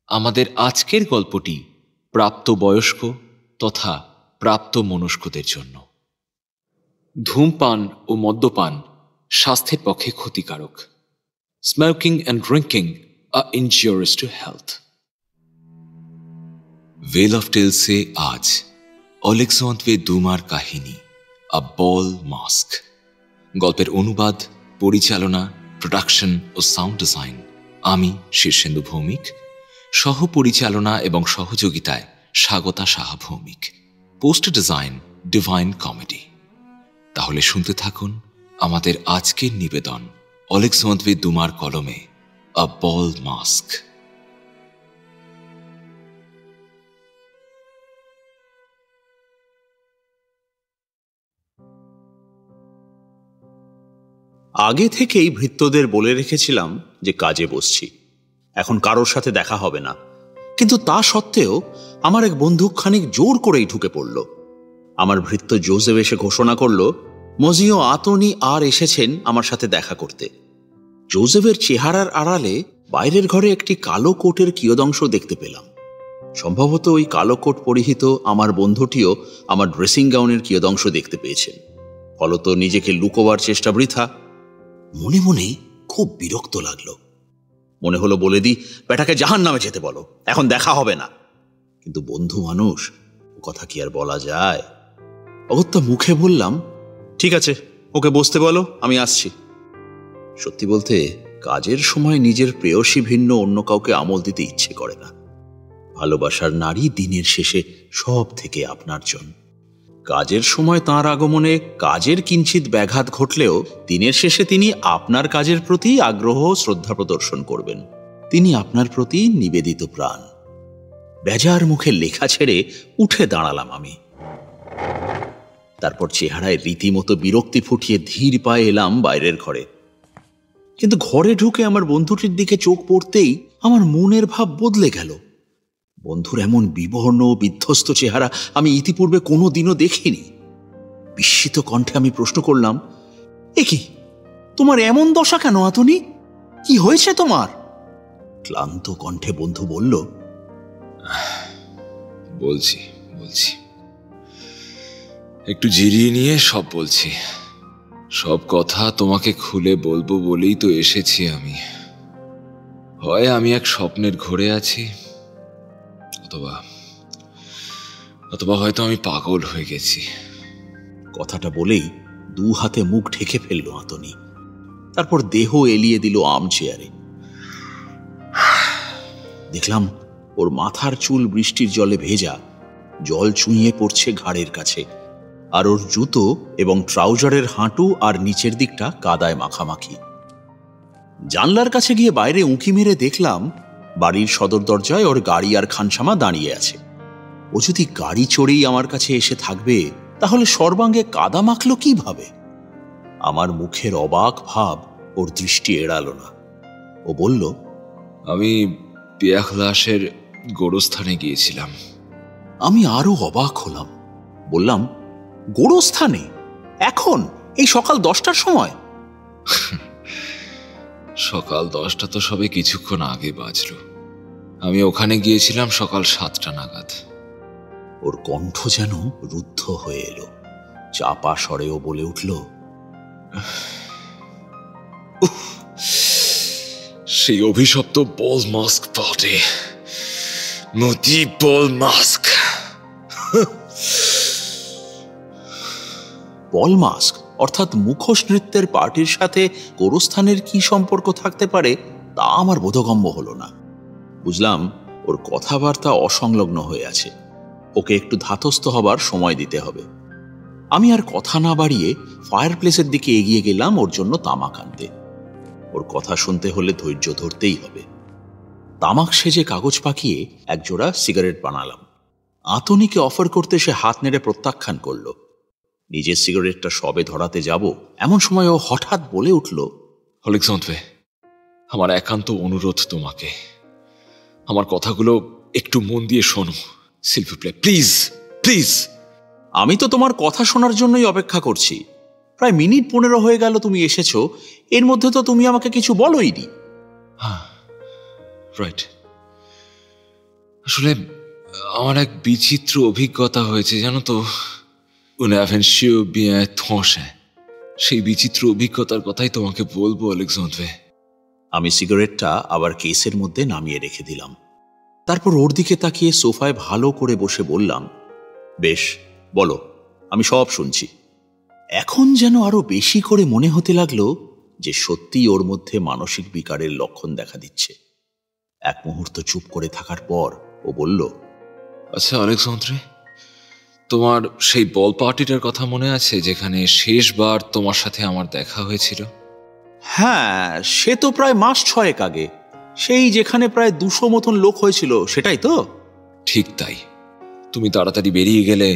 আমাদের আজকের গল্পটি প্রাপ্তবয়স্ক তথা প্রাপ্ত মনস্কদের জন্য। ধূমপান ও মদ্যপান স্বাস্থ্যের পক্ষে ক্ষতিকারক। Smoking and drinking are injurious to health. ওয়েল অফ টেলসে আজ অলেক্সান্দ্রে দুমার কাহিনী আ বল মাস্ক। গল্পের অনুবাদ, পরিচালনা, প্রোডাকশন ও সাউন্ড ডিজাইন আমি শীর্ষেন্দু ভৌমিক, সহ পরিচালনা এবং সহযোগিতায় Swagata Saha Bhowmik, poster design divine comedy. তাহলে শুনতে থাকুন আমাদের আজকের নিবেদন অলেক্সান্দ্রে দুমার কলমে আ বল মাস্ক। আগে থেকেই ভৃত্যদের বলে রেখেছিলাম যে কাজে বসছি, এখন কারোর সাথে দেখা হবে না। কিন্তু তা সত্ত্বেও আমার এক বন্ধু খানিক জোর করেই ঢুকে পড়ল। আমার ভৃত্য জোসেফ এসে ঘোষণা করল মজিও আতনি আর এসেছেন আমার সাথে দেখা করতে। জোসেফের চেহারার আড়ালে বাইরের ঘরে একটি কালো কোটের কিয়দংশ দেখতে পেলাম। সম্ভবত ওই কালো কোট পরিহিত আমার বন্ধুটিও আমার ড্রেসিং গাউনের কিয়দংশ দেখতে পেয়েছেন। ফলত নিজেকে লুকোবার চেষ্টা বৃথা। মনে মনেই খুব বিরক্ত লাগলো। মনে হলো বলে দিই, বেটাকে জাহান্নামে যেতে বলো, এখন দেখা হবে না। কিন্তু বন্ধু মানুষ, ও কথা কি আর বলা যায়? অগত্যা মুখে বললাম, ঠিক আছে, ওকে বসতে বলো, আমি আসছি। সত্যি বলতে কাজের সময় নিজের প্রেয়সী ভিন্ন অন্য কাউকে আমল দিতে ইচ্ছে করে না। ভালোবাসার নারী দিনের শেষে সব থেকে আপনার জন। কাজের সময় তাঁর আগমনে কাজের কিঞ্চিত ব্যাঘাত ঘটলেও দিনের শেষে তিনি আপনার কাজের প্রতি আগ্রহ শ্রদ্ধা প্রদর্শন করবেন। তিনি আপনার প্রতি নিবেদিত প্রাণ। বেজার মুখে লেখা ছেড়ে উঠে দাঁড়ালাম আমি। তারপর চেহারায় রীতিমতো বিরক্তি ফুটিয়ে ধীর পায়ে এলাম বাইরের ঘরে। কিন্তু ঘরে ঢুকে আমার বন্ধুটির দিকে চোখ পড়তেই আমার মনের ভাব বদলে গেল। বন্ধুর এমন বিবর্ণ বিধ্বস্ত চেহারা আমি ইতিপূর্বে কোনো দিনও দেখিনি। বিস্মিত কণ্ঠে আমি প্রশ্ন করলাম, এ কি, তোমার এমন দশা কেন আতনি? কি হয়েছে তোমার? ক্লান্ত কণ্ঠে বন্ধু বলল, বলছি একটু জিরিয়ে নিয়ে সব বলছি। সব কথা তোমাকে খুলে বলবো বলেই তো এসেছি আমি। হয় আমি এক স্বপ্নের ঘোরে আছি, অথবা হয়তো আমি পাগল হয়ে গেছি। কথাটা বলেই দু হাতে মুখ ঢেকে ফেলল আতনি। তারপর দেহ এলিয়ে দিল আর্ম চেয়ারে। দেখলাম ওর মাথার চুল বৃষ্টির জলে ভেজা, জল চুঁইয়ে পড়ছে ঘাড়ের কাছে, আর ওর জুতো এবং ট্রাউজারের হাঁটু আর নিচের দিকটা কাদায় মাখামাখি। জানলার কাছে গিয়ে বাইরে উঁকি মেরে দেখলাম বাড়ির সদর দরজায় ওর গাড়ি আর খানসামা দাঁড়িয়ে আছে। ও যদি গাড়ি চড়েই আমার কাছে এসে থাকবে, তাহলে সর্বাঙ্গে কাদা মাখল কিভাবে? আমার মুখের অবাক ভাব ওর দৃষ্টি এড়ালো না। ও বলল, আমি পিয়াখলাসের গোরস্থানে গিয়েছিলাম। আমি আরো অবাক হলাম। বললাম, গোরস্থানে? এখন এই সকাল 10টার সময়? সকাল 10টা তো সবে কিছুক্ষণ আগে বাজলো। আমি ওখানে গিয়েছিলাম সকাল 7টা নাগাদ। ওর কণ্ঠ যেন রুদ্ধ হয়ে এলো। চাপা স্বরেও বলে উঠল, সেই অভিশপ্ত বল মাস্ক পার্টি, মোদি বল মাস্ক। বল মাস্ক অর্থাৎ মুখোশ নৃত্যের পার্টির সাথে গোরস্থানের কি সম্পর্ক থাকতে পারে তা আমার বোধগম্য হলো না। বুঝলাম ওর কথাবার্তা অসংলগ্ন হয়ে আছে। ওকে একটু ধাতস্থ হবার সময় দিতে হবে। আমি আর কথা না বাড়িয়ে ফায়ার প্লেসের দিকে এগিয়ে গেলাম ওর জন্য তামাক আনতে। ওর কথা শুনতে হলে ধৈর্য ধরতেই হবে। তামাক সেজে কাগজ পাকিয়ে একজোড়া সিগারেট বানালাম। আতনিকে অফার করতে সে হাত নেড়ে প্রত্যাখ্যান করল। নিজের সিগারেটটা সবে ধরাতে যাব, এমন সময় ও হঠাৎ বলে উঠল, অলেক্সান্দ্রে, আমার একান্ত অনুরোধ তোমাকে, আমার কথাগুলো একটু মন দিয়ে শোনো, প্লিজ প্লিজ। আমি তো তোমার কথা শোনার জন্যই অপেক্ষা করছি। প্রায় মিনিট 15 হয়ে গেল তুমি এসেছো, এর মধ্যে তো তুমি আমাকে কিছু বলোইনি। হ্যাঁ, রাইট। আসলে আমার এক বিচিত্র অভিজ্ঞতা হয়েছে, জানো তো। সেই বিচিত্র অভিজ্ঞতার কথাই তোমাকে বলবো আলেক্সান্দ্রে। আমি সিগারেটটা আবার কেসের মধ্যে নামিয়ে রেখে দিলাম। তারপর ওর দিকে তাকিয়ে সোফায় ভালো করে বসে বললাম, বেশ, বলো, আমি সব শুনছি। এখন যেন আরো বেশি করে মনে হতে লাগলো যে সত্যিই ওর মধ্যে মানসিক বিকারের লক্ষণ দেখা দিচ্ছে। এক মুহূর্ত চুপ করে থাকার পর ও বলল, আচ্ছা আলেক্সান্দ্রে, তোমার সেই বল পার্টিটার কথা মনে আছে যেখানে শেষবার তোমার সাথে আমার দেখা হয়েছিল? হ্যাঁ, সে তো প্রায় মাস 6 আগে। সেই যেখানে প্রায় 200 মতন লোক হয়েছিল, সেটাই তো? ঠিক তাই। তুমি তাড়াতাড়ি বেরিয়ে গেলে।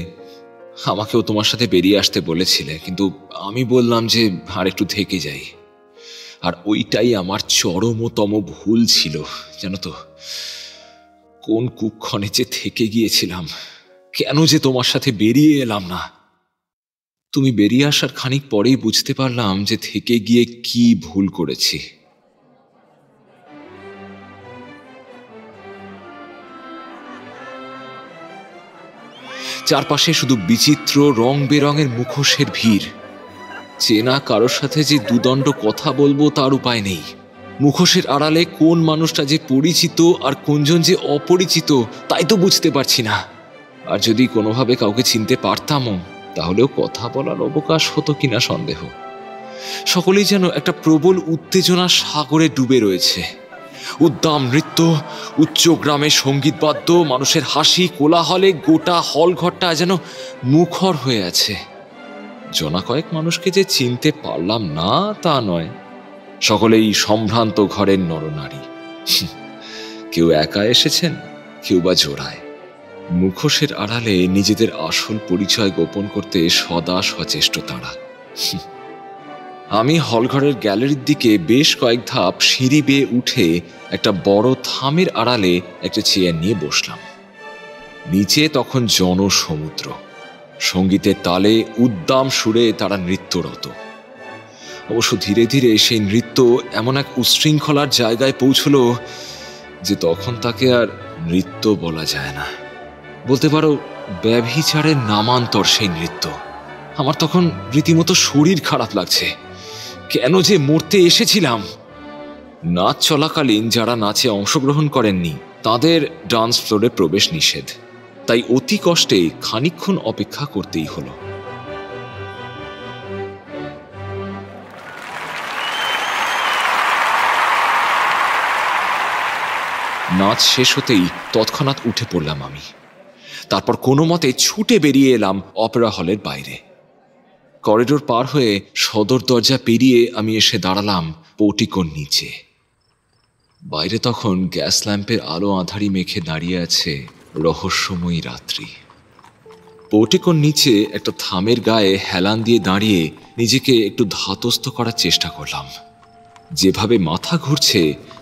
আমাকেও তোমার সাথে বেরিয়ে আসতে বলেছিলে, কিন্তু আমি বললাম যে আর একটু থেকে যাই। আর ওইটাই আমার চরমতম ভুল ছিল, জানো তো। কোন কুক্ষণে যে থেকে গিয়েছিলাম, কেন যে তোমার সাথে বেরিয়ে এলাম না। তুমি বেরিয়ে আসার খানিক পরেই বুঝতে পারলাম যে থেকে গিয়ে কি ভুল করেছি। চারপাশে শুধু বিচিত্র রং বেরঙের মুখোশের ভিড়। চেনা কারোর সাথে যে দুদণ্ড কথা বলবো তার উপায় নেই। মুখোশের আড়ালে কোন মানুষটা যে পরিচিত আর কোনজন যে অপরিচিত তাই তো বুঝতে পারছি না। আর যদি কোনোভাবে কাউকে চিনতে পারতামও, তাহলেও কথা বলার অবকাশ হতো কিনা সন্দেহ। সকলেই যেন একটা প্রবল উত্তেজনার সাগরে ডুবে রয়েছে। উদ্দাম নৃত্য, উচ্চ গ্রামে সঙ্গীতবাদ্য, মানুষের হাসি কোলাহলে গোটা হল ঘরটা যেন মুখর হয়ে আছে। জনা কয়েক মানুষকে যে চিনতে পারলাম না তা নয়, সকলেই সম্ভ্রান্ত ঘরের নরনারী। কেউ একা এসেছেন, কেউ বা জোড়ায়। মুখোশের আড়ালে নিজেদের আসল পরিচয় গোপন করতে সদা সচেষ্ট তারা। আমি হলঘরের গ্যালারির দিকে বেশ কয়েক ধাপ সিঁড়ি বেয়ে উঠে একটা বড় থামের আড়ালে একটা চেয়ার নিয়ে বসলাম। নিচে তখন জনসমুদ্র। সঙ্গীতের তালে উদ্দাম সুরে তারা নৃত্যরত। অবশ্য ধীরে ধীরে সেই নৃত্য এমন এক উচ্ছৃঙ্খলার জায়গায় পৌঁছল যে তখন তাকে আর নৃত্য বলা যায় না, বলতে পারো ব্যভিচারের নামান্তর সেই নৃত্য। আমার তখন রীতিমতো শরীর খারাপ লাগছে। কেন যে মরতে এসেছিলাম। নাচ চলাকালীন যারা নাচে অংশগ্রহণ করেননি তাদের ডান্স ফ্লোরে প্রবেশ নিষেধ, তাই অতি কষ্টে খানিকক্ষণ অপেক্ষা করতেই হলো। নাচ শেষ হতেই তৎক্ষণাৎ উঠে পড়লাম আমি। তারপর কোনো মতে ছুটে বেরিয়ে এলাম অপেরা হলের বাইরে। করিডোর পার হয়ে সদর দরজা পেরিয়ে আমি এসে দাঁড়ালাম পোর্টিকোর নিচে। বাইরে তখন গ্যাস ল্যাম্পের আলো আঁধারি মেখে দাঁড়িয়ে আছে রহস্যময়ী রাত্রি। পোর্টিকোর নিচে একটা থামের গায়ে হেলান দিয়ে দাঁড়িয়ে নিজেকে একটু ধাতস্থ করার চেষ্টা করলাম। যেভাবে মাথা ঘুরছে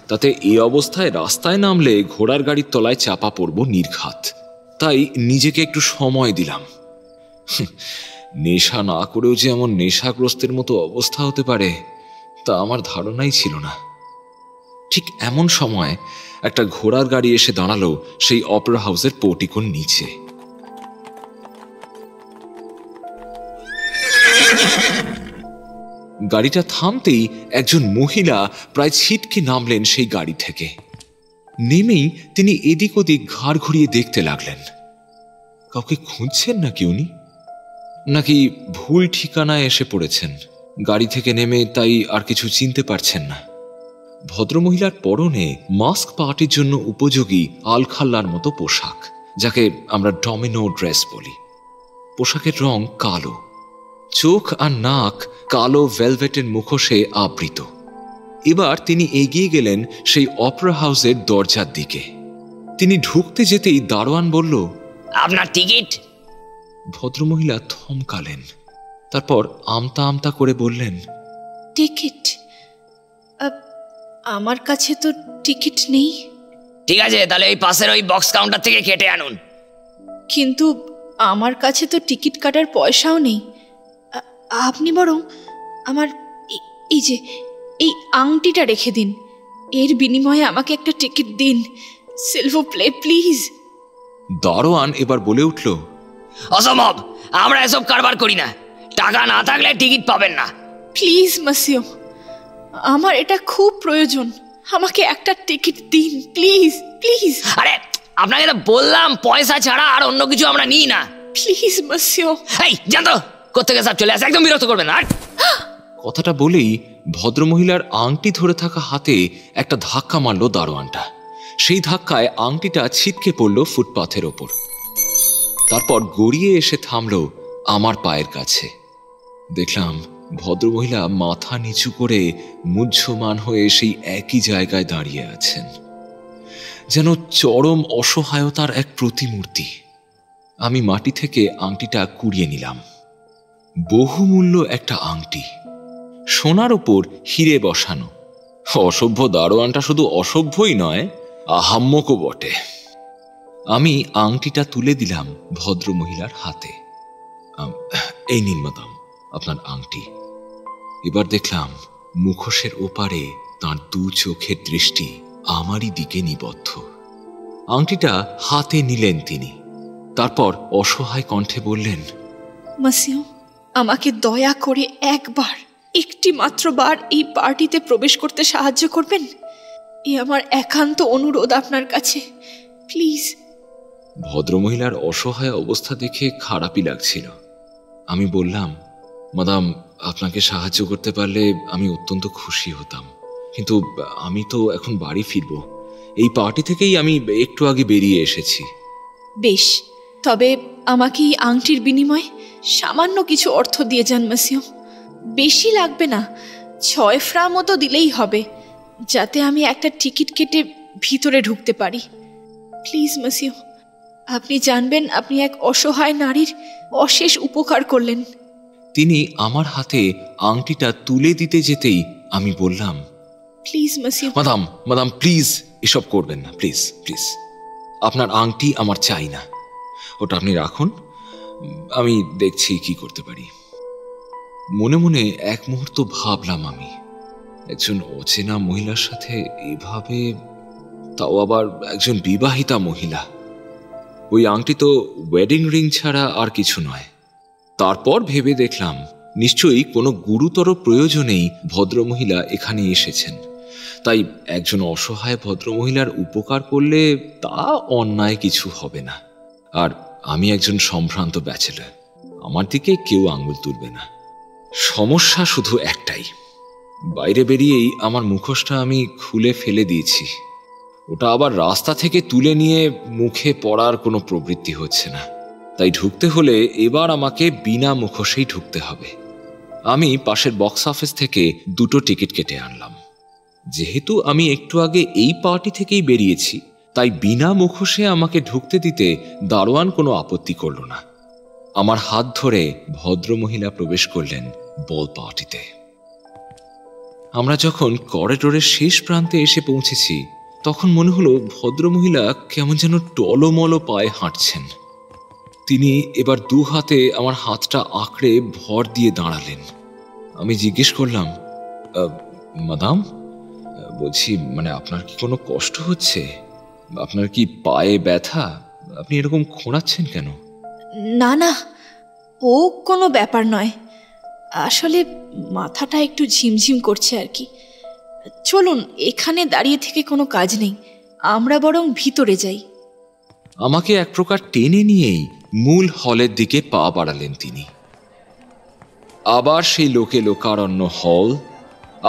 তাতে এই অবস্থায় রাস্তায় নামলে ঘোড়ার গাড়ির তলায় চাপা পড়ব নির্ঘাত। তাই নিজেকে একটু সময় দিলাম। নেশা না করেও যে এমন নেশাগ্রস্তের মতো অবস্থা হতে পারে তা আমার ধারণাই ছিল না। ঠিক এমন সময় একটা ঘোড়ার গাড়ি এসে দাঁড়ালো সেই অপেরা হাউসের পোর্টিকোর নিচে। গাড়িটা থামতেই একজন মহিলা প্রায় ছিটকে নামলেন সেই গাড়ি থেকে। নেমেই তিনি এদিক ওদিক ঘাড় ঘুরিয়ে দেখতে লাগলেন। কাউকে খুঁজছেন নাকি উনি, নাকি ভুল ঠিকানায় এসে পড়েছেন? গাড়ি থেকে নেমে তাই আর কিছু চিনতে পারছেন না। ভদ্রমহিলার পরনে মাস্ক পার্টির জন্য উপযোগী আলখাল্লার মতো পোশাক, যাকে আমরা ডমিনো ড্রেস বলি। পোশাকের রং কালো, চোখ আর নাক কালো ভেলভেটের মুখোশে আবৃত। এবার তিনি এগিয়ে গেলেন সেই অপেরা হাউসের দরজার দিকে। তিনি ঢুকতে যেতেই দারোয়ান বলল, আপনার টিকিট। ভদ্রমহিলা থমকালেন, তারপর আমতা আমতা করে বললেন, টিকিট? আমার কাছে তো টিকিট নেই। ঠিক আছে, তাহলে ওই পাশের ওই বক্স কাউন্টার থেকে কেটে আনুন। কিন্তু আমার কাছে তো টিকিট কাটার পয়সাও নেই। আপনি বরং আমার এই যে এই আংটিটা রেখে দিন, এর বিনিময়ে আমাকে একটা টিকিট দিন। Silver play please. দারোয়ান এবার বলে উঠল, অসম্ভব, আমরা এসব কারবার করি না। টাকা না থাকলে টিকিট পাবেন না। প্লিজ মাসিও, আমার এটা খুব প্রয়োজন। আমাকে একটা টিকিট দিন প্লিজ প্লিজ। আরে আপনাকে তো বললাম পয়সা ছাড়া আর অন্য কিছু আমরা নিই না। প্লিজ মাসিও। এই জানো কোত্থেকে সব চলে আসে, একদম বিরক্ত করবেন না। কথাটা বলেই ভদ্রমহিলার আংটি ধরে থাকা হাতে একটা ধাক্কা মারল দারোয়ানটা। সেই ধাক্কায় আংটিটা ছিটকে পড়ল ফুটপাথের ওপর। তারপর গড়িয়ে এসে থামল আমার পায়ের কাছে। দেখলাম ভদ্রমহিলা মাথা নিচু করে মুহ্যমান হয়ে সেই একই জায়গায় দাঁড়িয়ে আছেন, যেন চরম অসহায়তার এক প্রতিমূর্তি। আমি মাটি থেকে আংটিটা কুড়িয়ে নিলাম। বহুমূল্য একটা আংটি, সোনার ওপর হিরে বসানো। অসভ্য দারোয়ানটা শুধু অসভ্যই নয়, আহাম্মকও বটে। আমি আংটিটা তুলে দিলাম ভদ্রমহিলার হাতে। এই নিন মাদাম আপনার আংটি। এবার দেখলাম মুখোশের ওপারে তাঁর দু চোখের দৃষ্টি আমারই দিকে নিবদ্ধ। আংটিটা হাতে নিলেন তিনি। তারপর অসহায় কণ্ঠে বললেন, মাসিও, আমাকে দয়া করে একটি মাত্র বার এই পার্টিতে প্রবেশ করতে সাহায্য করবেন। এ আমার একান্ত অনুরোধ আপনার কাছে, প্লিজ। ভদ্রমহিলার অসহায় অবস্থা দেখে খারাপই লাগছিল। আমি বললাম, মাদাম আপনাকে সাহায্য করতে পারলে আমি অত্যন্ত খুশি হতাম, কিন্তু আমি তো এখন বাড়ি ফিরব। এই পার্টি থেকেই আমি একটু আগে বেরিয়ে এসেছি। বেশ, তবে আমাকে এই আংটির বিনিময়ে সামান্য কিছু অর্থ দিয়ে যান মাসিও। বেশি লাগবে না, 6 ফ্রা মতো দিলেই হবে, যাতে আমি একটা টিকিট কেটে ভিতরে ঢুকতে পারি। প্লিজ মাসিও, আপনি জানবেন আপনি এক অসহায় নারীর অশেষ উপকার করলেন। তিনি আমার হাতে আংটিটা তুলে দিতে যেতেই আমি বললাম, প্লিজ মাসিও। মাদাম মাদাম প্লিজ এসব করবেন না, প্লিজ প্লিজ। আপনার আংটি আমার চাই না, ওটা আপনি রাখুন, আমি দেখছি কি করতে পারি। মনে মনে এক মুহূর্ত ভাবলাম, আমি একজন অচেনা মহিলার সাথে এভাবে, তাও আবার একজন বিবাহিতা মহিলা। ওই আংটি তো ওয়েডিং রিং ছাড়া আর কিছু নয়। তারপর ভেবে দেখলাম নিশ্চয়ই কোনো গুরুতর প্রয়োজনেই ভদ্রমহিলা এখানে এসেছেন, তাই একজন অসহায় ভদ্রমহিলার উপকার করলে তা অন্যায় কিছু হবে না। আর আমি একজন সম্ভ্রান্ত ব্যাচেলর, আমার দিকে কেউ আঙুল তুলবে না। সমস্যা শুধু একটাই, বাইরে বেরিয়েই আমার মুখোশটা আমি খুলে ফেলে দিয়েছি। ওটা আবার রাস্তা থেকে তুলে নিয়ে মুখে পড়ার কোনো প্রবৃত্তি হচ্ছে না, তাই ঢুকতে হলে এবার আমাকে বিনা মুখোশেই ঢুকতে হবে। আমি পাশের বক্স অফিস থেকে 2টো টিকিট কেটে আনলাম। যেহেতু আমি একটু আগে এই পার্টি থেকেই বেরিয়েছি, তাই বিনা মুখোশে আমাকে ঢুকতে দিতে দারোয়ান কোনো আপত্তি করল না। আমার হাত ধরে ভদ্রমহিলা প্রবেশ করলেন বল পার্টিতে। আমরা যখন করিডোরের শেষ প্রান্তে এসে পৌঁছেছি, তখন মনে হলো ভদ্রমহিলা কেমন যেন টলমল পায়ে হাঁটছেন। তিনি এবার 2 হাতে আমার হাতটা আঁকড়ে ভর দিয়ে দাঁড়ালেন। আমি জিজ্ঞেস করলাম, মাদাম বলছি, মানে আপনার কি কোনো কষ্ট হচ্ছে? আপনার কি পায়ে ব্যথা? আপনি এরকম খোঁড়াচ্ছেন কেন? না না, ও কোনো ব্যাপার নয়, আসলে মাথাটা একটু ঝিমঝিম করছে আর কি। চলুন, এখানে দাঁড়িয়ে থেকে কোনো কাজ নেই, আমরা বরং ভিতরে যাই। আমাকে এক প্রকার টেনে নিয়েই মূল হলের দিকে পা বাড়ালেন তিনি। আবার সেই লোকে লোকারণ্য হল,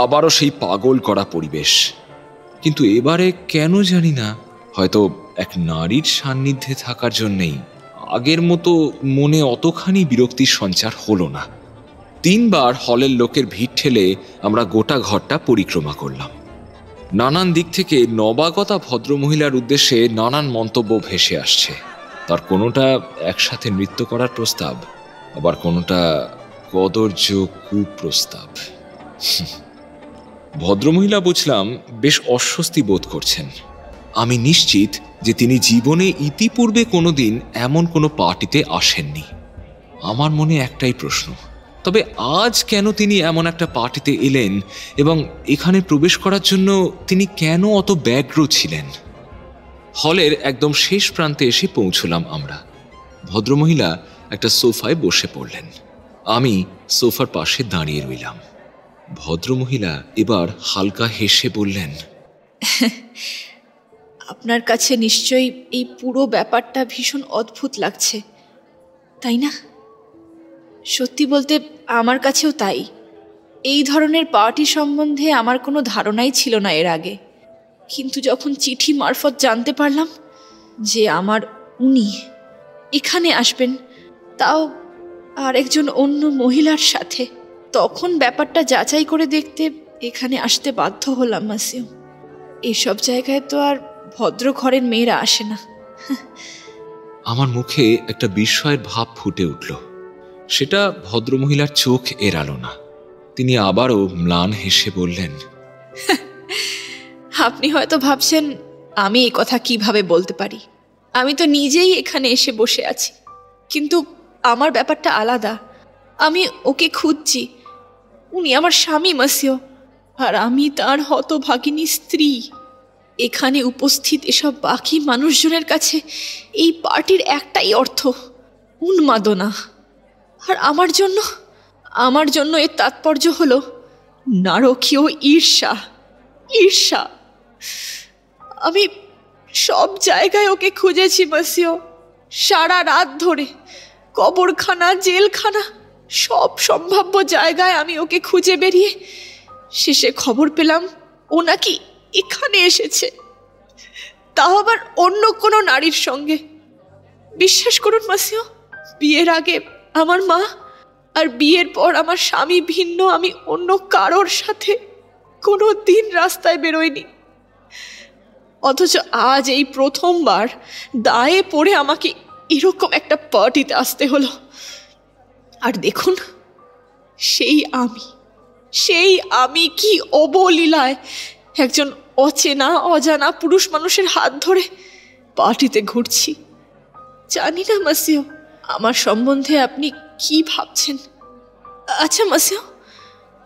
আবারও সেই পাগল করা পরিবেশ। কিন্তু এবারে কেন জানি না, হয়তো এক নারীর সান্নিধ্যে থাকার জন্যেই আগের মতো মনে অতখানি বিরক্তির সঞ্চার হলো না। 3 বার হলের লোকের ভিড় ঠেলে আমরা গোটা ঘরটা পরিক্রমা করলাম। নানান দিক থেকে নবাগতা ভদ্রমহিলার উদ্দেশ্যে নানান মন্তব্য ভেসে আসছে। তার কোনোটা একসাথে নৃত্য করার প্রস্তাব, আবার কোনোটা কদর্য কুপ্রস্তাব। ভদ্রমহিলা বুঝলাম বেশ অস্বস্তি বোধ করছেন। আমি নিশ্চিত যে তিনি জীবনে ইতিপূর্বে কোনোদিন এমন কোনো পার্টিতে আসেননি। আমার মনে একটাই প্রশ্ন, তবে আজ কেন তিনি এমন একটা পার্টিতে এলেন এবং এখানে প্রবেশ করার জন্য তিনি কেন অত ব্যগ্র ছিলেন? হলের একদম শেষ প্রান্তে এসে পৌঁছলাম আমরা। ভদ্রমহিলা একটা সোফায় বসে পড়লেন। আমি সোফার পাশে দাঁড়িয়ে রইলাম। ভদ্রমহিলা এবার হালকা হেসে বললেন, আপনার কাছে নিশ্চয়ই এই পুরো ব্যাপারটা ভীষণ অদ্ভুত লাগছে, তাই না? সত্যি বলতে আমার কাছেও তাই। এই ধরনের পার্টি সম্বন্ধে আমার কোনো ধারণাই ছিল না এর আগে। কিন্তু যখন চিঠি মারফত জানতে পারলাম যে উনি এখানে আসবেন, তাও আর একজন অন্য মহিলার সাথে, তখন ব্যাপারটা যাচাই করে দেখতে এখানে আসতে বাধ্য হলাম মাসিও। এইসব জায়গায় তো আর ভদ্র ঘরের মেয়েরা আসে না। আমার মুখে একটা বিস্ময়ের ভাব ফুটে উঠল। সেটা ভদ্রমহিলার চোখ এড়ালো না। তিনি আবারও ম্লান হেসে বললেন, আপনি হয়তো ভাবছেন আমি এই কথা কিভাবে বলতে পারি। আমি তো নিজেই এখানে এসে বসে আছি, কিন্তু আমার ব্যাপারটা আলাদা। আমি ওকে খুঁজছি। উনি আমার স্বামী মাসিও, আর আমি তার হতভাগিনী স্ত্রী। এখানে উপস্থিত এসব বাকি মানুষজনের কাছে এই পার্টির একটাই অর্থ, উন্মাদনা। আর আমার জন্য এর তাৎপর্য হলো নারকীয় ঈর্ষা। ঈর্ষা। আমি সব জায়গায় ওকে খুঁজেছি মাসিও, সারা রাত ধরে। কবরখানা, জেলখানা, সব সম্ভাব্য জায়গায় আমি ওকে খুঁজে বেরিয়ে শেষে খবর পেলাম ও নাকি এখানে এসেছে, তাও আবার অন্য কোনো নারীর সঙ্গে। বিশ্বাস করুন মাসিও, বিয়ের আগে আমার মা আর বিয়ের পর আমার স্বামী ভিন্ন আমি অন্য কারোর সাথে কোনো দিন রাস্তায় বেরোইনি। অথচ আজ এই প্রথমবার দায়ে পড়ে আমাকে এরকম একটা পার্টিতে আসতে হলো। আর দেখুন, সেই আমি কি অবলীলায় একজন অচেনা অজানা পুরুষ মানুষের হাত ধরে পার্টিতে ঘুরছি। জানি না মাসিও, আমার সম্বন্ধে আপনি কি ভাবছেন। আচ্ছা মাসিও,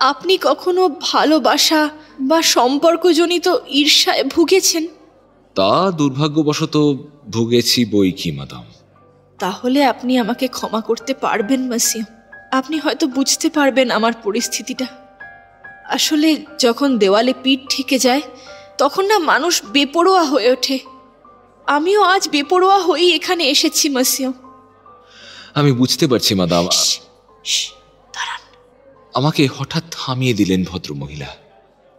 আপনি কখনো ভালোবাসা বা সম্পর্কজনিত ঈর্ষায় ভুগেছেন? তা দুর্ভাগ্যবশত ভুগেছি বই কি মাদাম। তাহলে আপনি আমাকে ক্ষমা করতে পারবেন মাসিও। আপনি হয়তো বুঝতে পারবেন আমার পরিস্থিতিটা। আসলে যখন দেওয়ালে পিঠ ঠেকে যায়, তখন না মানুষ বেপরোয়া হয়ে ওঠে। আমিও আজ বেপরোয়া হয়েই এখানে এসেছি মাসিও। আমি বুঝতে পারছি মাদাম। দাঁড়ান। আমাকে হঠাৎ থামিয়ে দিলেন ভদ্রমহিলা।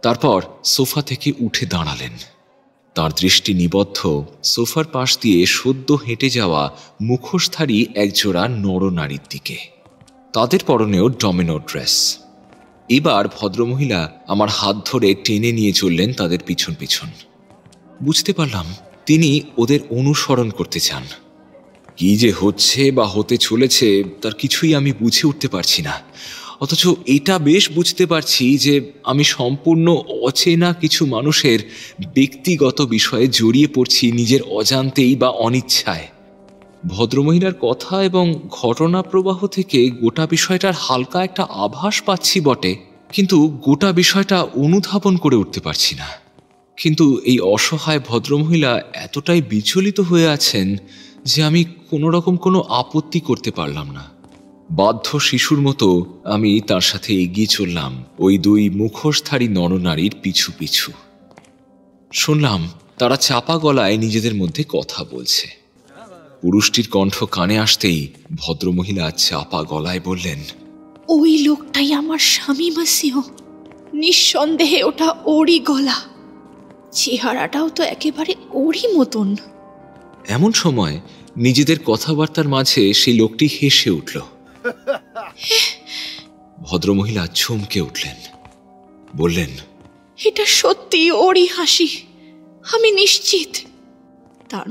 তারপর সোফা থেকে উঠে দাঁড়ালেন। তার দৃষ্টি নিবদ্ধ সোফার পাশ দিয়ে সদ্য হেঁটে যাওয়া মুখোশধারী একজোড়া নরনারীর দিকে। তাদের পরনেও ডমিনো ড্রেস। এবার ভদ্রমহিলা আমার হাত ধরে টেনে নিয়ে চললেন তাদের পিছন পিছন। বুঝতে পারলাম তিনি ওদের অনুসরণ করতে চান। কি যে হচ্ছে বা হতে চলেছে তার কিছুই আমি বুঝে উঠতে পারছি না। অথচ এটা বেশ বুঝতে পারছি যে আমি সম্পূর্ণ অচেনা কিছু মানুষের ব্যক্তিগত বিষয়ে জড়িয়ে পড়ছি নিজের অজান্তেই বা অনিচ্ছায়। ভদ্রমহিলার কথা এবং ঘটনা প্রবাহ থেকে গোটা বিষয়টার হালকা একটা আভাস পাচ্ছি বটে, কিন্তু গোটা বিষয়টা অনুধাবন করে উঠতে পারছি না। কিন্তু এই অসহায় ভদ্রমহিলা এতটাই বিচলিত হয়ে আছেন যে আমি কোনো রকম কোনো আপত্তি করতে পারলাম না। বাধ্য শিশুর মতো আমি তার সাথে এগিয়ে চললাম ওই দুই মুখোশধারী নরনারীর পিছু পিছু। শুনলাম তারা চাপা গলায় নিজেদের মধ্যে কথা বলছে। পুরুষটির কণ্ঠ কানে আসতেই ভদ্রমহিলা চাপা গলায় বললেন, ওই লোকটাই আমার স্বামী মাসিও। নিঃসন্দেহে ওটা ওরই গলা। চেহারাটাও তো একেবারে ওরই মতন। এমন সময় নিজেদের কথাবার্তার মাঝে সেই লোকটি হেসে উঠল। ভদ্রমহিলা চমকে উঠলেন, বললেন, এটা সত্যি ওরই হাসি, আমি নিশ্চিত। তার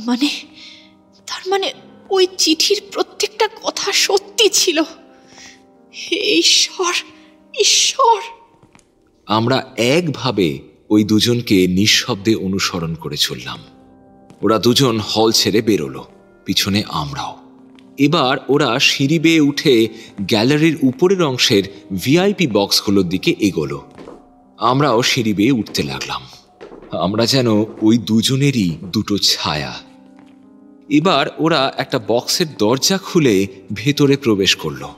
মানে ওই চিঠির প্রত্যেকটা কথা সত্যি ছিল। ঈশ্বর, ঈশ্বর! আমরা একভাবে ওই দুজনকে নিঃশব্দে অনুসরণ করে চললাম। ওরা দুজন হল ছেড়ে বেরোলো, পিছনে আমরাও। এবার ওরা সিঁড়ি বেয়ে উঠে গ্যালারির উপরের অংশের ভিআইপি বক্সগুলোর দিকে এগোলো। আমরাও সিঁড়ি বেয়ে উঠতে লাগলাম। আমরা যেন ওই দুজনেরই দুটো ছায়া। এবার ওরা একটা বক্সের দরজা খুলে ভেতরে প্রবেশ করলো।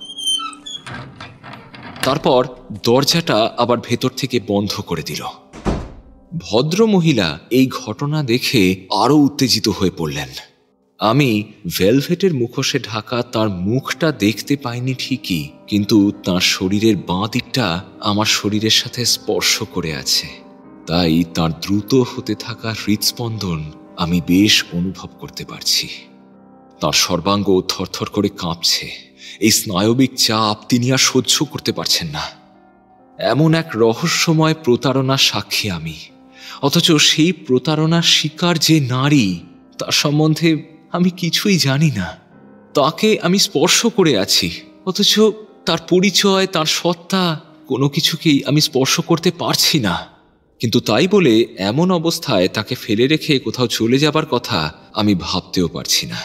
তারপর দরজাটা আবার ভেতর থেকে বন্ধ করে দিল। ভদ্র মহিলা এই ঘটনা দেখে আরো উত্তেজিত হয়ে পড়লেন। আমি ভেলভেটের মুখোশে ঢাকা তার মুখটা দেখতে পাইনি ঠিকই, কিন্তু তার শরীরের বাঁ দিকটা আমার শরীরের সাথে স্পর্শ করে আছে। তাই তার দ্রুত হতে থাকা হৃদস্পন্দন আমি বেশ অনুভব করতে পারছি। তার সর্বাঙ্গ থরথর করে কাঁপছে। এই স্নায়বিক চাপ তিনি আর সহ্য করতে পারছেন না। এমন এক রহস্যময় প্রতারণার সাক্ষী আমি, অথচ সেই প্রতারণার শিকার যে নারী তার সম্বন্ধে আমি কিছুই জানি না। তাকে আমি স্পর্শ করে আছি, অথচ তার পরিচয়, তার সত্তা কোনো কিছুকেই আমি স্পর্শ করতে পারছি না। কিন্তু তাই বলে এমন অবস্থায় তাকে ফেলে রেখে কোথাও চলে যাবার কথা আমি ভাবতেও পারছি না।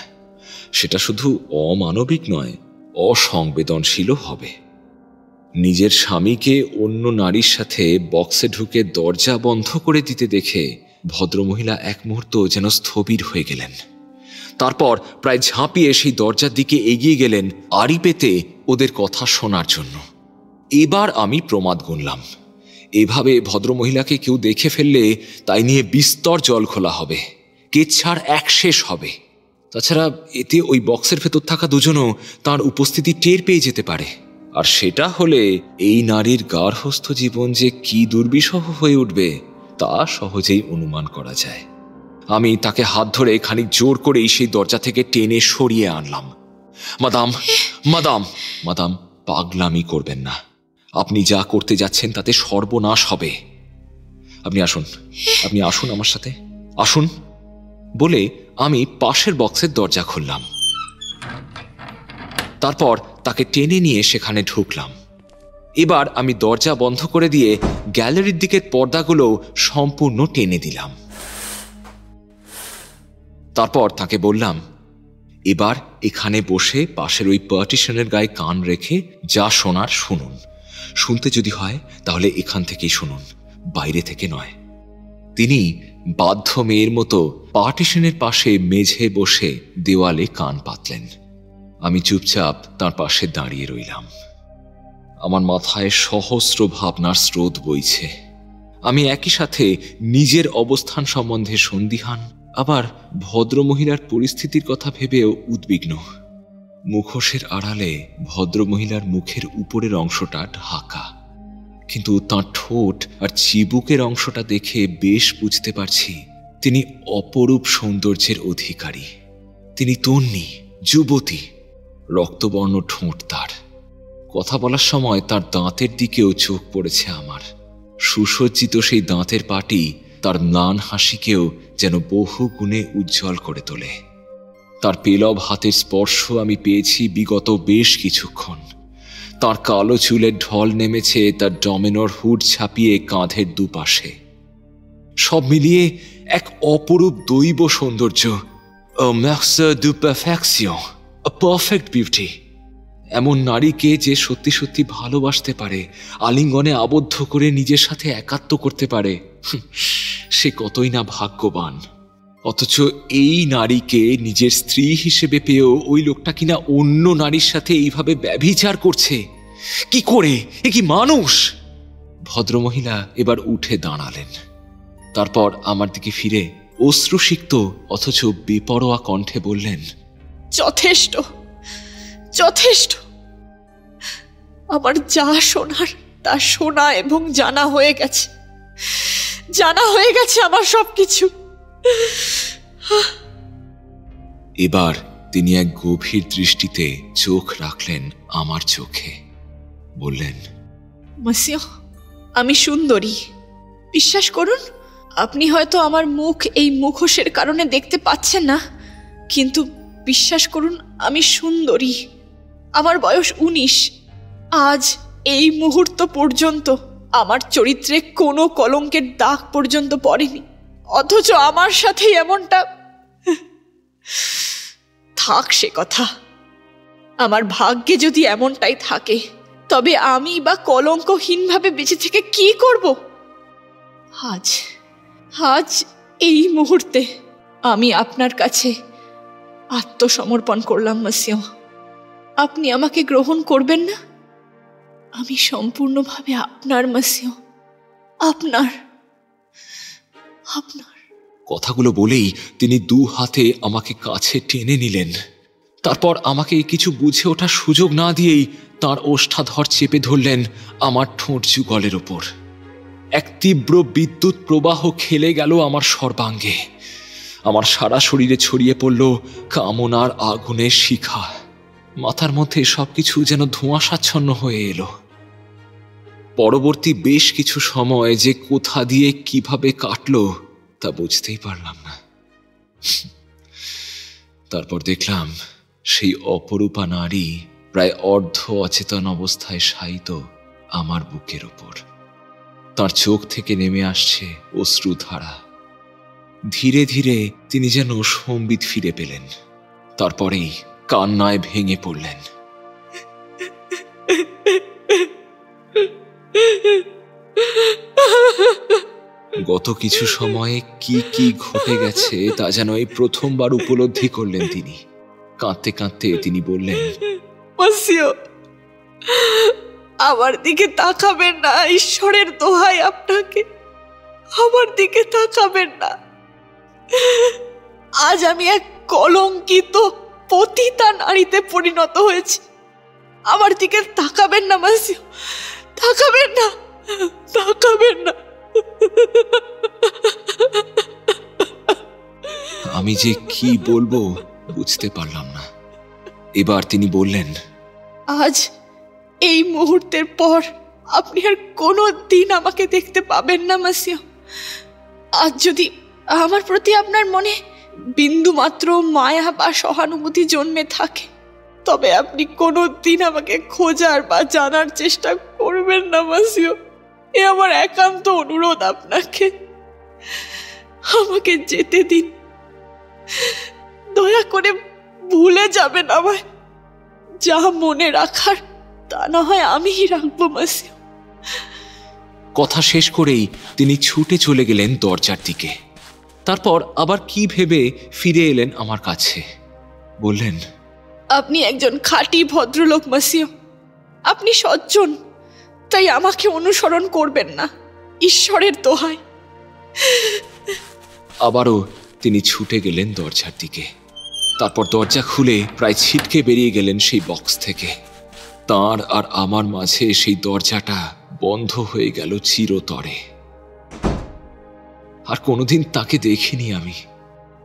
সেটা শুধু অমানবিক নয়, অসংবেদনশীলও হবে। নিজের স্বামীকে অন্য নারীর সাথে বক্সে ঢুকে দরজা বন্ধ করে দিতে দেখে ভদ্রমহিলা এক মুহূর্ত যেন স্থবির হয়ে গেলেন। তারপর প্রায় ঝাঁপিয়ে সেই দরজার দিকে এগিয়ে গেলেন আড়ি পেতে ওদের কথা শোনার জন্য। এবার আমি প্রমাদ গুনলাম, এভাবে ভদ্রমহিলাকে কেউ দেখে ফেললে তাই নিয়ে বিস্তর জল খোলা হবে, কেচ্ছাড় এক শেষ হবে। তাছাড়া এতে ওই বক্সের ভেতর থাকা দুজনও তার উপস্থিতি টের পেয়ে যেতে পারে, আর সেটা হলে এই নারীর গার্হস্থ্য জীবন যে কি দুর্বিষহ হয়ে উঠবে তা সহজেই অনুমান করা যায়। আমি তাকে হাত ধরে খানিক জোর করেই সেই দরজা থেকে টেনে সরিয়ে আনলাম। মাদাম, মাদাম, মাদাম, পাগলামি করবেন না। আপনি যা করতে যাচ্ছেন তাতে সর্বনাশ হবে। আপনি আসুন, আপনি আসুন আমার সাথে, আসুন বলে আমি পাশের বক্সের দরজা খুললাম। তারপর তাকে টেনে নিয়ে সেখানে ঢুকলাম। এবার আমি দরজা বন্ধ করে দিয়ে গ্যালারির দিকের পর্দাগুলো সম্পূর্ণ টেনে দিলাম। তারপর তাকে বললাম, এবার এখানে বসে পাশের ওই পার্টিশনের গায়ে কান রেখে যা শোনার শুনুন। শুনতে যদি হয় তাহলে এখান থেকেই শুনুন, বাইরে থেকে নয়। তিনি বাধ্য মেয়ের মতো পার্টিশনের পাশে মেঝে বসে দেওয়ালে কান পাতলেন। আমি চুপচাপ তার পাশে দাঁড়িয়ে রইলাম। আমার মাথায় সহস্র ভাবনার স্রোত বইছে। আমি একই সাথে নিজের অবস্থান সম্বন্ধে সন্দিহান, আবার ভদ্রমহিলার পরিস্থিতির কথা ভেবেও উদ্বিগ্ন। মুখোশের আড়ালে ভদ্রমহিলার মুখের উপরের অংশটা ঢাকা, কিন্তু তাঁর ঠোঁট আর চিবুকের অংশটা দেখে বেশ বুঝতে পারছি তিনি অপরূপ সৌন্দর্যের অধিকারী। তিনি তন্নি, যুবতী, রক্তবর্ণ ঠোঁট তার। কথা বলার সময় তার দাঁতের দিকেও চোখ পড়েছে আমার। সুসজ্জিত সেই দাঁতের পাটি তার ম্লান হাসিকেও যেন বহু গুণে উজ্জ্বল করে তোলে। তার পেলব হাতের স্পর্শ আমি পেয়েছি বিগত বেশ কিছুক্ষণ। তার কালো চুলের ঢল নেমেছে তার ডমিনোর হুড ছাপিয়ে কাঁধের দুপাশে। সব মিলিয়ে এক অপরূপ দৈব সৌন্দর্য, পারফেক্ট বিউটি। এমন নারীকে যে সত্যি সত্যি ভালোবাসতে পারে, আলিঙ্গনে আবদ্ধ করে নিজের সাথে একাত্ম করতে পারে, সে কতই না ভাগ্যবান। অথচ এই নারীকে নিজের স্ত্রী হিসেবে পেয়েও ওই লোকটা কিনা অন্য নারীর সাথে এইভাবে ব্যভিচার করছে। কি করে? এ কি মানুষ? ভদ্রমহিলা এবার উঠে দাঁড়ালেন। তারপর আমার দিকে ফিরে অশ্রুসিক্ত অথচ বেপরোয়া কণ্ঠে বললেন, যথেষ্ট, যথেষ্ট। আমার যা শোনার তা শোনা এবং জানা হয়ে গেছে, জানা হয়ে গেছে আমার সবকিছু। এবার তিনি এক গভীর দৃষ্টিতে চোখ রাখলেন আমার চোখে, বললেন, মসিয়র, আমি সুন্দরী। বিশ্বাস করুন, আপনি হয়তো আমার মুখ এই মুখোশের কারণে দেখতে পাচ্ছেন না, কিন্তু বিশ্বাস করুন আমি সুন্দরী। আমার বয়স 19। আজ এই মুহূর্ত পর্যন্ত আমার চরিত্রে কোনো কলঙ্কের দাগ পর্যন্ত পড়েনি, অথচ আমার সাথে এমনটা। থাক সে কথা। আমার ভাগ্যে যদি এমনটাই থাকে তবে আমি বা কলঙ্কহীনভাবে বেঁচে থেকে কি করব? আজ আজ এই মুহূর্তে আমি আপনার কাছে আত্মসমর্পণ করলাম মসিও। আপনি আমাকে গ্রহণ করবেন না? আমি সম্পূর্ণভাবে আপনার মসিও, আপনার। কথাগুলো বলেই তিনি 2 হাতে আমাকে কাছে টেনে নিলেন। তারপর আমাকে কিছু বুঝে ওঠার সুযোগ না দিয়েই তাঁর ওষ্ঠাধর চেপে ধরলেন আমার ঠোঁট যুগলের ওপর। এক তীব্র বিদ্যুৎ প্রবাহ খেলে গেল আমার সর্বাঙ্গে। আমার সারা শরীরে ছড়িয়ে পড়ল কামনার আগুনের শিখা। মাথার মধ্যে সবকিছু যেন ধোঁয়াশাচ্ছন্ন হয়ে এলো। পরবর্তী বেশ কিছু সময় যে কোথা দিয়ে কিভাবে কাটলো তা বুঝতেই পারলাম না। তারপর দেখলাম সেই অপরূপা নারী প্রায় অর্ধ অচেতন অবস্থায় শায়িত আমার বুকের ওপর। তার চোখ থেকে নেমে আসছে অশ্রুধারা। ধীরে ধীরে তিনি যেন সম্বিত ফিরে পেলেন। তারপরেই কান্নায় ভেঙে পড়লেন। গত কিছু সময়ে কি কি ঘটে গেছে তা যেন এই প্রথমবার উপলব্ধি করলেন তিনি। কাঁদতে কাঁদতে তিনি বললেন, মসিও, আমার দিকে তাকাবেন না, ঈশ্বরের দোহাই আপনাকে, আমার দিকে তাকাবেন না। আজ আমি এক কলঙ্কিত পতিতা নারীতে পরিণত হয়েছি। আমার দিকে তাকাবেন না মসিও, তাকাবেন না, তাকাবেন না। আমি যে কি বলবো বুঝতে পারলাম না। এবার তিনি বললেন, আজ এই মুহূর্তের পর আপনি আর কোনো দিন আমাকে দেখতে পাবেন না মসিও। আজ যদি আমার প্রতি আপনার মনে বিন্দু মাত্র মায়া বা সহানুভূতি জন্মে থাকে, তবে আপনি কোনো দিন আমাকে খোঁজার বা জানার চেষ্টা করবেন না মসিও। এ আমার একান্ত অনুরোধ আপনাকে। আমাকে যেতে দিন, দয়া করে ভুলে যাবেন আমায়। যা মনে রাখার তা না হয় আমিই রাখবো মসিও। কথা শেষ করেই তিনি ছুটে চলে গেলেন দরজার দিকে। তারপর আবার কি ভেবে ফিরে এলেন আমার কাছে। বললেন, আপনি একজন খাঁটি ভদ্রলোক মসিও, আপনি সজ্জন, তাই আমাকে অনুসরণ করবেন না, ঈশ্বরের দোহাই। আবারও তিনি ছুটে গেলেন দরজার দিকে। তারপর দরজা খুলে প্রায় ছিটকে বেরিয়ে গেলেন সেই বক্স থেকে। তার আর আমার মাঝে সেই দরজাটা বন্ধ হয়ে গেল চিরতরে। আর কোনোদিন তাকে দেখিনি আমি।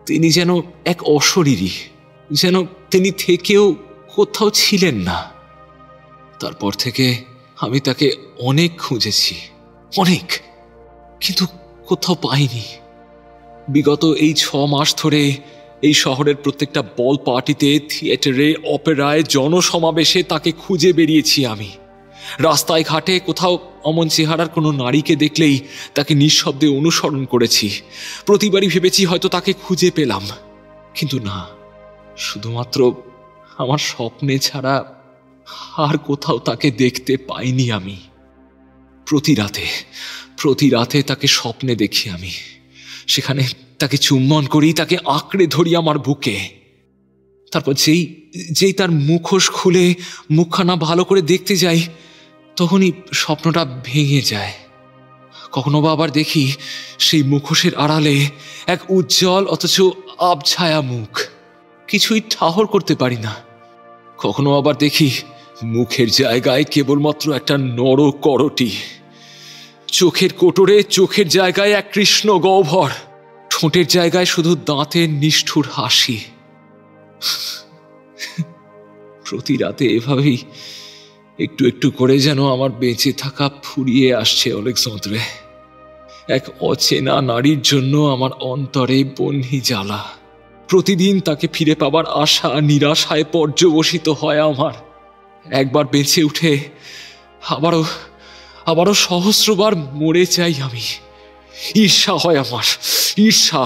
তিনি যেন এক অশরীরী, যেন তিনি থেকেও কোথাও ছিলেন না। তারপর থেকে আমি তাকে অনেক খুঁজেছি, অনেক, কিন্তু কোথাও পাইনি। বিগত এই 6 মাস ধরে এই শহরের প্রত্যেকটা বল পার্টিতে, থিয়েটারে, অপেরায়, জনসমাবেশে তাকে খুঁজে বেরিয়েছি আমি। রাস্তায় ঘাটে কোথাও অমন চেহারার কোনো নারীকে দেখলেই তাকে নিঃশব্দে অনুসরণ করেছি। প্রতিবারই ভেবেছি হয়তো তাকে খুঁজে পেলাম, কিন্তু না, শুধুমাত্র আমার স্বপ্নে ছাড়া আর কোথাও তাকে দেখতে পাইনি আমি। প্রতি রাতে তাকে স্বপ্নে দেখি আমি। সেখানে তাকে চুম্বন করি, তাকে আঁকড়ে ধরি আমার বুকে। তারপর যেই তার মুখোশ খুলে মুখখানা ভালো করে দেখতে যাই, তখনই স্বপ্নটা ভেঙে যায়। কখনো বা আবার দেখি সেই মুখোশের আড়ালে এক উজ্জ্বল অথচ আবছায়া মুখ, কিছুই ঠাহর করতে পারি না। কখনো আবার দেখি মুখের জায়গায় কেবলমাত্র একটা নরকরটি, চোখের কোটরে চোখের জায়গায় এক কৃষ্ণ গহ্বর, ঠোঁটের জায়গায় শুধু দাঁতের নিষ্ঠুর হাসি। প্রতি রাতে এভাবেই একটু একটু করে যেন আমার বেঁচে থাকা ফুরিয়ে আসছে অলেক্সান্দ্রে। এক অচেনা নারীর জন্য আমার অন্তরে বহ্নি জ্বালা। প্রতিদিন তাকে ফিরে পাবার আশা নিরাশায় পর্যবসিত হয় আমার। একবার বেঁচে উঠে আবারও সহস্রবার মরে যাই আমি। ঈর্ষা হয় আমার, ঈর্ষা,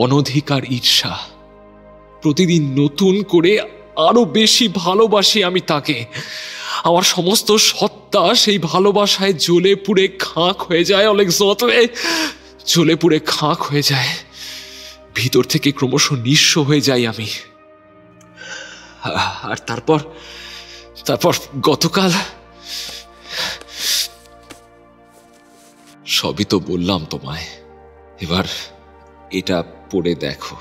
অনধিকার ঈর্ষা। প্রতিদিন নতুন করে আরো বেশি ভালোবাসি আমি তাকে। আমার সমস্ত সত্তা সেই ভালোবাসায় জ্বলে পুড়ে খাঁক হয়ে যায় অলেক্সান্দ্রে। জ্বলে পুড়ে খাঁক হয়ে যায়, ভিতর থেকে ক্রমশ নিঃস্ব হয়ে যাই আমি। আর তারপর গতকাল সবই তো বললাম তোমায়, এবার এটা পড়ে দেখো।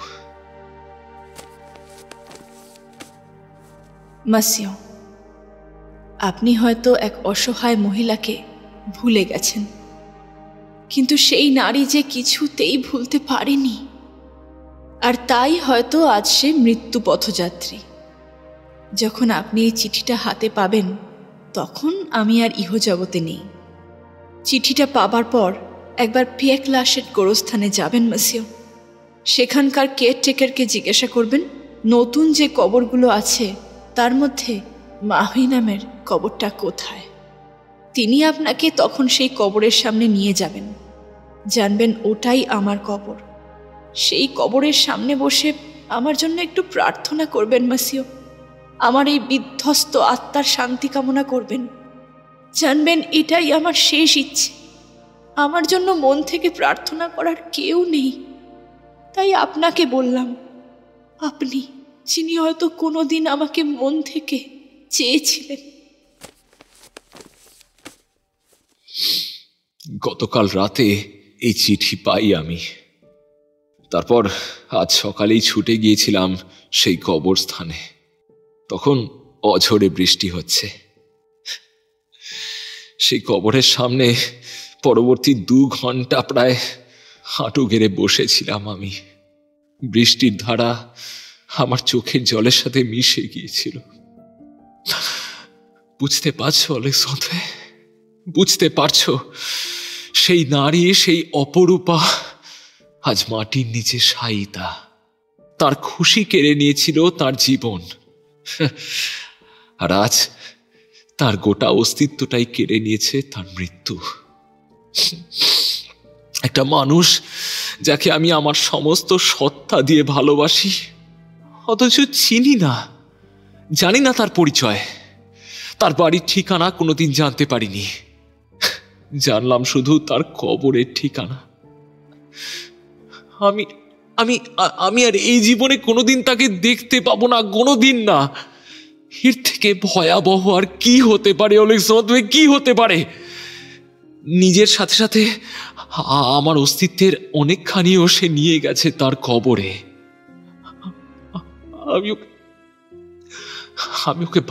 মাসিও, আপনি হয়তো এক অসহায় মহিলাকে ভুলে গেছেন, কিন্তু সেই নারী যে কিছুতেই ভুলতে পারেনি, আর তাই হয়তো আজ সে মৃত্যু পথযাত্রী। যখন আপনি এই চিঠিটা হাতে পাবেন তখন আমি আর ইহজগতে নেই। চিঠিটা পাবার পর একবার পিয়েক লাশের গোরস্থানে যাবেন মাসিও। সেখানকার কেয়ারটেকারকে জিজ্ঞাসা করবেন নতুন যে কবরগুলো আছে তার মধ্যে মাহি নামের কবরটা কোথায়। তিনি আপনাকে তখন সেই কবরের সামনে নিয়ে যাবেন। জানবেন ওটাই আমার কবর। সেই কবরের সামনে বসে আমার জন্য একটু প্রার্থনা করবেন মাসিও। আমার এই বিধ্বস্ত আত্মার শান্তি কামনা করবেন। জানবেন এটাই আমার শেষ ইচ্ছে। আমার জন্য মন থেকে প্রার্থনা করার কেউ নেই, তাই আপনাকে বললাম, আপনি যিনি হয়তো কোনোদিন আমাকে মন থেকে চেয়েছিলেন। গতকাল রাতে এই চিঠি পাই আমি। তারপর আজ সকালেই ছুটে গিয়েছিলাম সেই কবরস্থানে। তখন অঝোরে বৃষ্টি হচ্ছে। সেই কবরের সামনে পরবর্তী 2 ঘন্টা প্রায় হাঁটু গেড়ে বসেছিলাম আমি। বৃষ্টির ধারা আমার চোখের জলের সাথে মিশে গিয়েছিল। বুঝতে পারছো অলেক্সান্দ্র? বুঝতে পারছো? সেই নারী, সেই অপরূপা আজ মাটির নিচে শায়িতা। তার খুশি কেড়ে নিয়েছিল তার জীবন, আর আজ তার গোটা অস্তিত্বটাই কেড়ে নিয়েছে তার মৃত্যু। একটা মানুষ যাকে আমি আমার সমস্ত সত্তা দিয়ে ভালোবাসি, অথচ চিনি না, জানি না তার পরিচয়, তার বাড়ির ঠিকানা কোনোদিন জানতে পারিনি। জানলাম শুধু তার কবরের ঠিকানা। আমি আমি আমি আর এই জীবনে কোনোদিন তাকে দেখতে পাবো না, কোনোদিন না। এর থেকে ভয়াবহ আর কি হতে পারে অলেক্সান্দ্র? কি হতে পারে? নিজের সাথে সাথে আমার অস্তিত্বের অনেকখানিও সে নিয়ে গেছে তার কবরে। আমি ওকে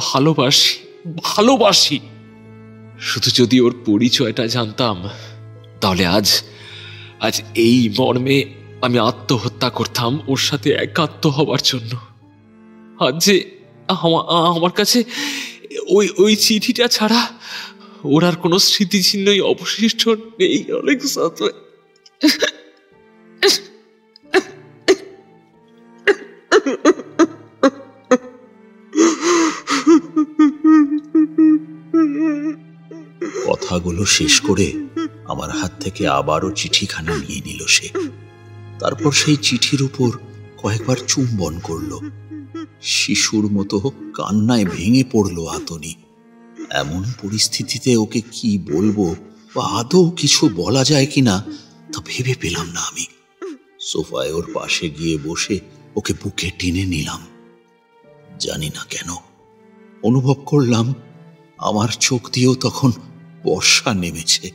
ভালোবাসি। শুধু যদি ওর পরিচয়টা জানতাম, তাহলে আজ এই মর্মে আমি আত্মহত্যা করতাম ওর সাথে একাত্ম হবার জন্য। আজ যে আমার কাছে ওই চিঠিটা ছাড়া ওর আর কোনো স্মৃতিচিহ্নই অবশিষ্ট নেই অলেক্সান্দ্র। কথাগুলো শেষ করে আমার হাত থেকে আবারও চিঠিখানা নিয়ে নিল সে। তারপর সেই চিঠির উপর কয়েকবার চুম্বন করল। শিশুর মতো কান্নায় ভেঙে পড়ল আতনি। এমন পরিস্থিতিতে ওকে কি বলবো বা আদৌ কিছু বলা যায় কিনা তা ভেবে পেলাম না আমি। সোফায় ওর পাশে গিয়ে বসে ওকে বুকে টেনে নিলাম। জানি না কেন অনুভব করলাম আমার চোখ দিয়েও তখন বর্ষা নেমেছে।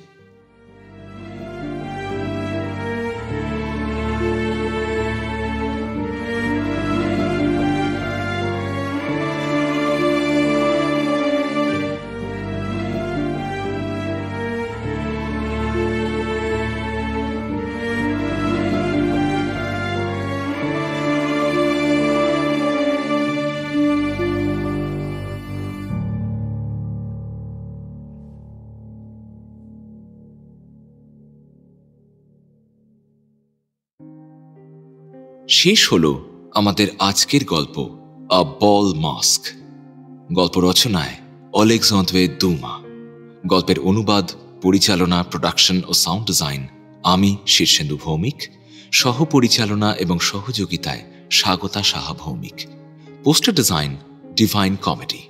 শেষ হলো আমাদের আজকের গল্প আ বল মাস্ক। গল্প রচনায় অলেক্সান্দ্র দুমা, গল্পের অনুবাদ, পরিচালনা, প্রোডাকশন ও সাউন্ড ডিজাইন আমি শীর্ষেন্দু ভৌমিক, সহ পরিচালনা এবং সহযোগিতায় Swagata Saha Bhowmik, poster design divine comedy.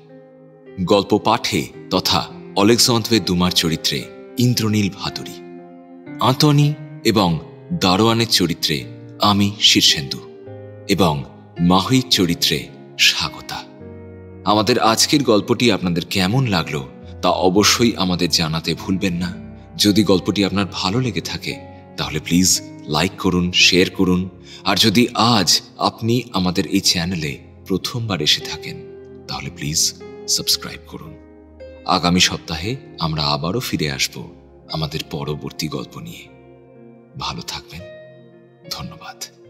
গল্প পাঠে তথা অলেক্সান্দ্র দুমার চরিত্রে ইন্দ্রনীল ভাদুরী, আন্তনি এবং দারোয়ানের চরিত্রে আমি শীর্ষেন্দু এবং মাহির চরিত্রে স্বাগতা। আমাদের আজকের গল্পটি আপনাদের কেমন লাগলো তা অবশ্যই আমাদের জানাতে ভুলবেন না। যদি গল্পটি আপনার ভালো লেগে থাকে তাহলে প্লিজ লাইক করুন, শেয়ার করুন। আর যদি আজ আপনি আমাদের এই চ্যানেলে প্রথমবার এসে থাকেন তাহলে প্লিজ সাবস্ক্রাইব করুন। আগামী সপ্তাহে আমরা আবারও ফিরে আসব আমাদের পরবর্তী গল্প নিয়ে। ভালো থাকবেন। ধন্যবাদ।